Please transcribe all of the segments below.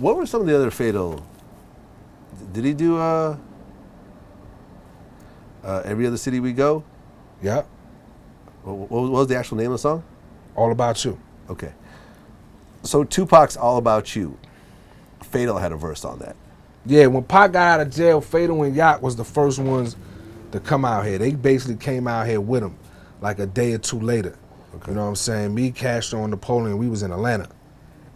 what were some of the other Fatal? Did he do Every Other City We Go? Yeah. What was the actual name of the song? All About You. Okay. So Tupac's All About You. Fatal had a verse on that. Yeah, when Pac got out of jail, Fatal and Yacht was the first ones to come out here. They basically came out here with him like a day or two later. Okay. You know what I'm saying? Me, Castro, and Napoleon, we was in Atlanta.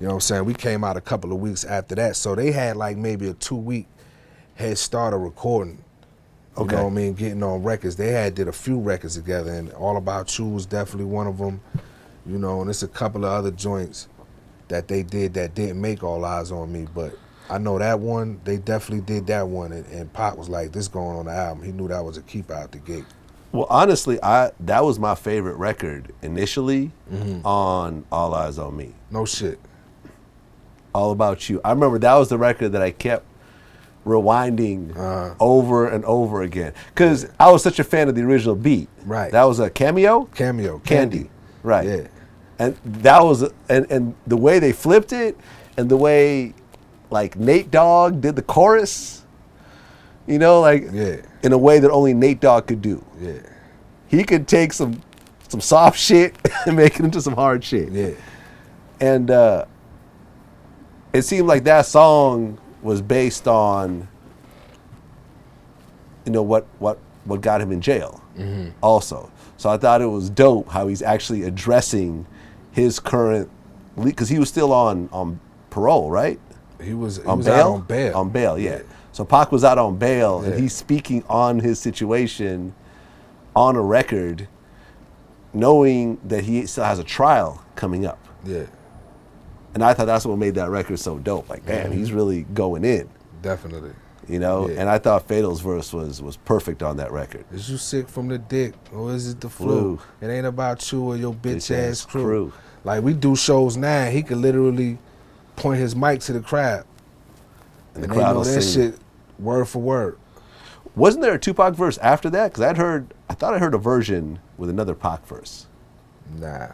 You know what I'm saying? We came out a couple of weeks after that. So they had like maybe a 2-week head start of recording. You know what I mean? Getting on records. They did a few records together, and All About You was definitely one of them. You know, and it's a couple of other joints that they did that didn't make All Eyes on Me, but I know that one, they definitely did that one, and Pac was like, this going on the album. He knew that was a keeper out the gate. Well, honestly, that was my favorite record initially on All Eyes on Me. No shit. All About You. I remember that was the record that I kept rewinding over and over again because I was such a fan of the original beat. Right. That was a Cameo? Candy. Right. Yeah. And that was, and the way they flipped it and the way like Nate Dogg did the chorus, you know, like in a way that only Nate Dogg could do. Yeah. He could take some soft shit and make it into some hard shit. Yeah. And it seemed like that song was based on, you know, what got him in jail also. So I thought it was dope how he's actually addressing his current, because he was still on parole, right? He was on out bail? on bail. On bail, yeah. So Pac was out on bail, Yeah. and he's speaking on his situation on a record, knowing that he still has a trial coming up. Yeah. And I thought that's what made that record so dope. Like, damn, he's really going in. Definitely. You know? Yeah. And I thought Fatal's verse was perfect on that record. Is you sick from the dick, or is it the flu? It ain't about you or your bitch ass crew. Like, we do shows now, he could literally point his mic to the crowd. And the they crowd know was that singing. shit word for word. Wasn't there a Tupac verse after that? Because I thought I heard a version with another Pac verse. Nah,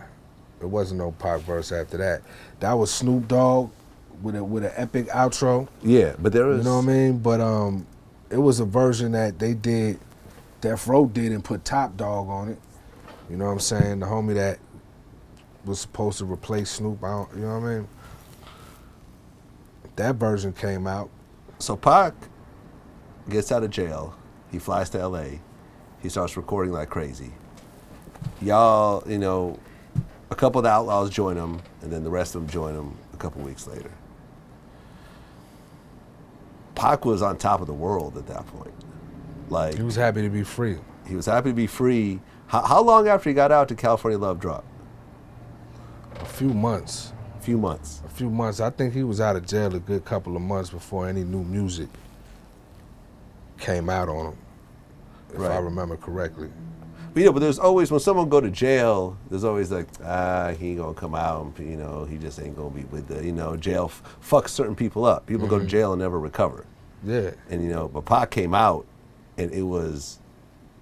there wasn't no Pac verse after that. That was Snoop Dogg with an epic outro. Yeah, but there was... You know what I mean? But it was a version that they did, Death Row did, and put Top Dog on it. You know what I'm saying? The homie that was supposed to replace Snoop, you know what I mean? That version came out. So Pac gets out of jail. He flies to L.A. He starts recording like crazy. Y'all, you know, a couple of the Outlaws join him, and then the rest of them join him a couple weeks later. Pac was on top of the world at that point. Like, he was happy to be free. He was happy to be free. How long after he got out did California Love drop? A few months. A few months. A few months. I think he was out of jail a good couple of months before any new music came out on him, if I remember correctly. But yeah, but there's always, when someone go to jail, there's always like, he ain't gonna come out, you know, he just ain't gonna be with the, you know, jail fucks certain people up. People go to jail and never recover. Yeah. And, you know, but Pac came out and it was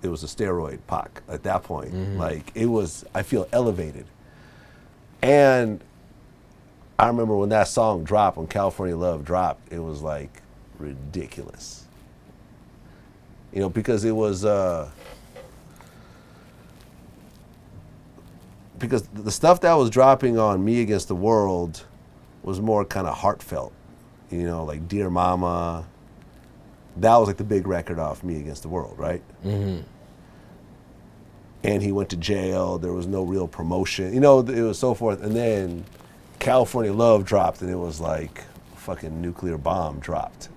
a steroid Pac at that point. Like, it was, I feel, elevated. And I remember when that song dropped, when California Love dropped, it was like ridiculous. You know, because it was, because the stuff that was dropping on Me Against the World was more kind of heartfelt, you know, like Dear Mama. That was like the big record off Me Against the World, right? And he went to jail. There was no real promotion, you know, it was so forth. And then California Love dropped, and it was like a fucking nuclear bomb dropped,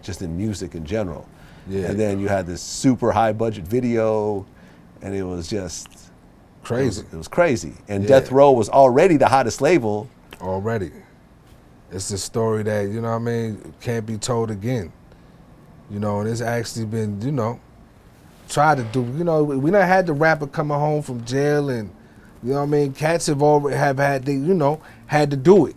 just in music in general. Yeah. And then you had this super high budget video, and it was just crazy. It was crazy. And Death Row was already the hottest label. Already. It's a story that, you know what I mean, can't be told again. You know, and it's actually been, you know, tried to do, you know, we done had the rapper coming home from jail, and, you know what I mean, cats have already had, they, you know, had to do it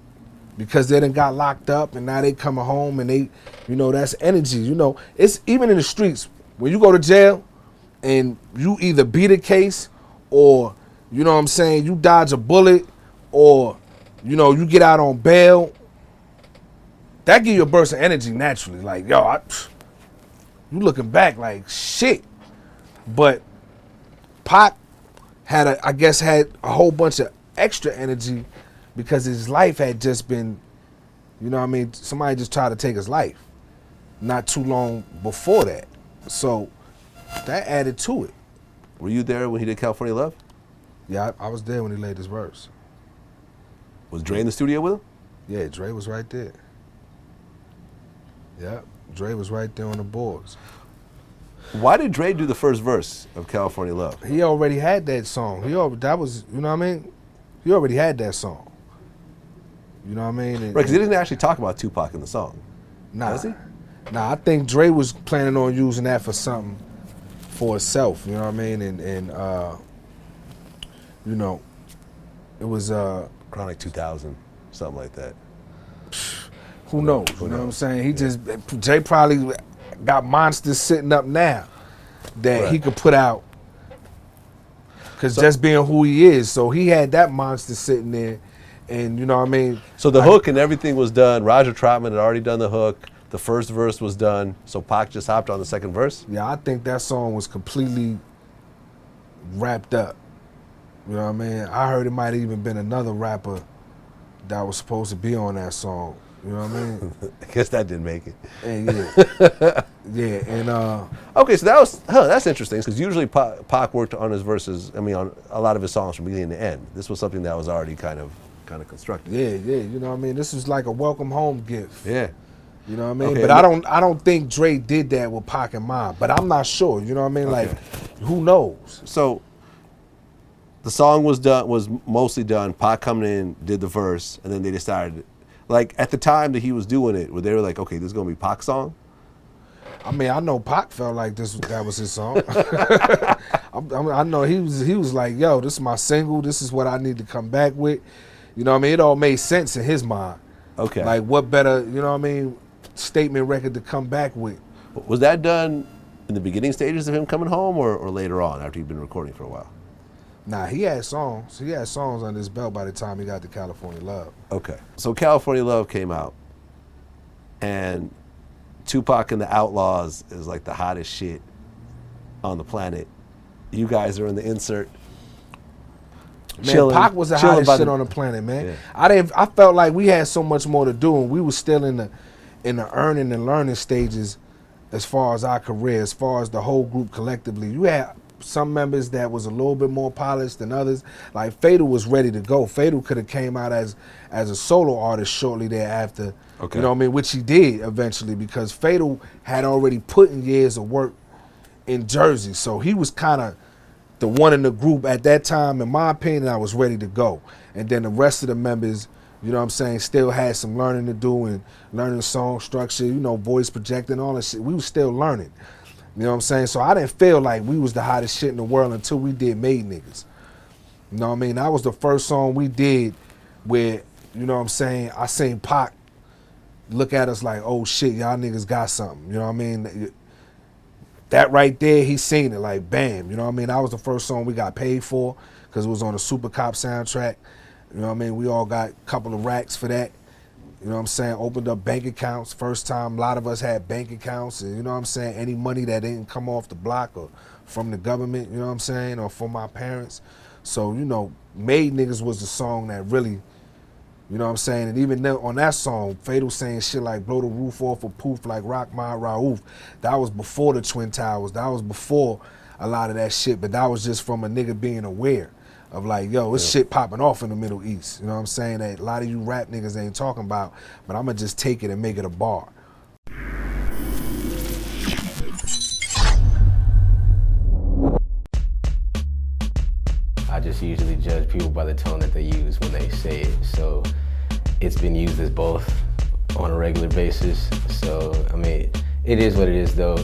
because they done got locked up, and now they coming home, and they, you know, that's energy. You know, it's even in the streets, when you go to jail and you either beat a case or, you know what I'm saying, you dodge a bullet, or, you know, you get out on bail, that give you a burst of energy naturally. Like, yo, you looking back like shit. But Pac had had a whole bunch of extra energy because his life had just been, you know what I mean, somebody just tried to take his life not too long before that. So that added to it. Were you there when he did California Love? Yeah, I was there when he laid his verse. Was Dre in the studio with him? Yeah, Dre was right there. Yeah, Dre was right there on the boards. Why did Dre do the first verse of California Love? He already had that song. That was, you know what I mean? He already had that song. You know what I mean? Right, because he didn't actually talk about Tupac in the song. Nah. Does he? Nah, I think Dre was planning on using that for something for itself, you know what I mean? And you know, it was Chronic 2000, something like that. Who knows? You know what I'm saying? Jay probably got monsters sitting up now that he could put out. Because just being who he is, so he had that monster sitting there, and you know what I mean? So the hook and everything was done. Roger Troutman had already done the hook. The first verse was done, so Pac just hopped on the second verse? Yeah, I think that song was completely wrapped up. You know what I mean? I heard it might have even been another rapper that was supposed to be on that song. You know what I mean? I guess that didn't make it. And yeah. Yeah, and okay, so that's interesting, because usually Pac worked on his verses, I mean, on a lot of his songs from beginning to end. This was something that was already kind of constructed. Yeah, you know what I mean? This was like a welcome home gift. Yeah. You know what I mean? Okay, but I don't think Dre did that with Pac in mind. But I'm not sure. You know what I mean? Okay. Like, who knows? So the song was mostly done. Pac coming in, did the verse, and then they decided, like at the time that he was doing it, where they were like, okay, this is gonna be Pac's song. I mean, I know Pac felt like that was his song. I know he was like, yo, this is my single. This is what I need to come back with. You know what I mean? It all made sense in his mind. Okay. Like, what better, you know what I mean, statement record to come back with. Was that done in the beginning stages of him coming home, or later on after he'd been recording for a while? Nah, he had songs. He had songs under his belt by the time he got to California Love. Okay. So California Love came out, and Tupac and the Outlaws is like the hottest shit on the planet. You guys are in the insert. Man, Pac was the hottest shit on the planet, man. Yeah. I felt like we had so much more to do, and we were still in the earning and learning stages as far as our career, as far as the whole group collectively. You had some members that was a little bit more polished than others. Like Fatal was ready to go. Fatal could have came out as a solo artist shortly thereafter. Okay. You know what I mean? Which he did eventually, because Fatal had already put in years of work in Jersey. So he was kind of the one in the group at that time, in my opinion, I was ready to go. And then the rest of the members, you know what I'm saying, still had some learning to do and learning song structure, you know, voice projecting, all that shit. We was still learning. You know what I'm saying? So I didn't feel like we was the hottest shit in the world until we did Made Niggas. You know what I mean? That was the first song we did where, you know what I'm saying, I seen Pac look at us like, oh shit, y'all niggas got something. You know what I mean? That right there, he seen it like bam. You know what I mean? That was the first song we got paid for because it was on the Super Cop soundtrack. You know what I mean? We all got a couple of racks for that. You know what I'm saying? Opened up bank accounts. First time a lot of us had bank accounts. And you know what I'm saying? Any money that didn't come off the block or from the government, you know what I'm saying? Or from my parents. So, you know, Made Niggas was the song that really, you know what I'm saying? And even on that song, Fatal saying shit like blow the roof off or poof like Rachmel Raouf. That was before the Twin Towers. That was before a lot of that shit. But that was just from a nigga being aware of like, yo, it's shit popping off in the Middle East. You know what I'm saying? That a lot of you rap niggas ain't talking about, but I'm going to just take it and make it a bar. I just usually judge people by the tone that they use when they say it. So it's been used as both on a regular basis. So, I mean, it is what it is though.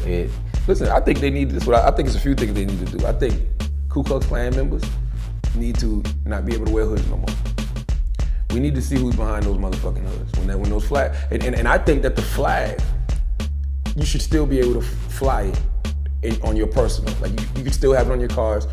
Listen, I think they need this. I think it's a few things they need to do. I think Ku Klux Klan members need to not be able to wear hoods no more. We need to see who's behind those motherfucking hoods. When those flags, and I think that the flag, you should still be able to fly it on your personal. Like you can still have it on your cars.